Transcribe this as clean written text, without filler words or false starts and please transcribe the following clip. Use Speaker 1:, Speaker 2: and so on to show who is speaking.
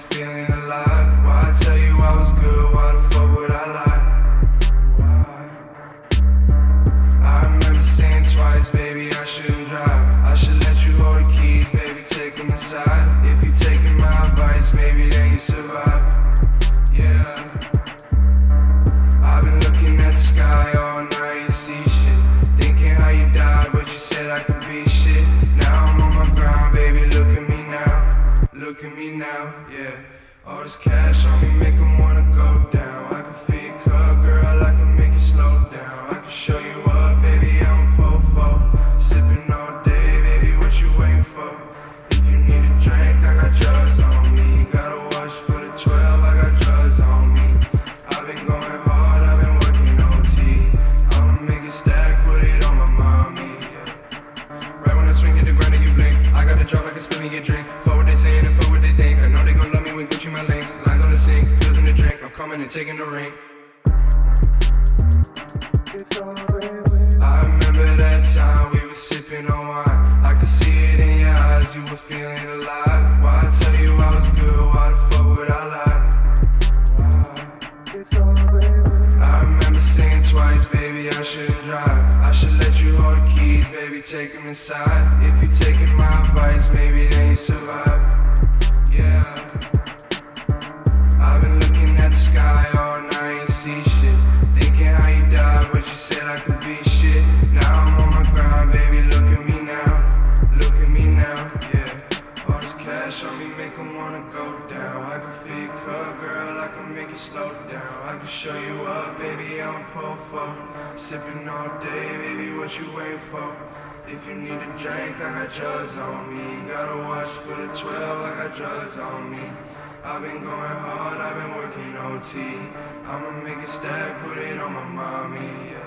Speaker 1: were feeling alive. Why I tell you I was good, why the fuck would I lie? Why? I remember saying twice, baby, I shouldn't drive. I should let you hold the keys, baby, take them aside. If you taking my advice, maybe then you survive. Yeah. I've been looking at the sky all night and see shit. Thinking how you died, but you said I could be shit. Now I'm on my grind, baby, look at me now. Look at me now, yeah. All this cash on me make 'em wanna go down. I can feel your cup, girl, I can make it slow down. I can show you up, baby, I'm a po-fo. Sipping all day, baby, what you waiting for? If you need a drink, I got drugs on me. Gotta watch for the 12, I got drugs on me. I've been going hard, I've been working OT. I'ma make it stack, put it on my mommy, yeah. Right when I swing, hit the ground and you blink. I gotta drop like a spin me a drink. Fuck what they saying and fuck what they think. I know they gon' love me when Gucci my links. Lines on the sink, pills in the drink. I'm coming and taking the ring. I remember that time we were sipping on wine. I could see it in your eyes, you were feeling alive. Why I tell you I was good, why the fuck would I lie? I remember saying twice, baby, I shouldn't drive. I should let you hold the keys, baby, take them inside. If you taking my advice, maybe then you survive. Yeah. I've been looking at the sky all night and see shit. Thinking how you died, but you said I could be shit. Now I'm on my grind, baby, look at me now. Look at me now, yeah. All this cash on me make 'em wanna go down. I can feel your cup, girl, I can make it slow down. I can show you up, baby, I'm a po-fo. Sipping all day, baby, what you waiting for? If you need a drink, I got drugs on me. Gotta watch for the 12, I got drugs on me. I've been going hard, I've been working OT. I'ma make it stack, put it on my mommy, yeah.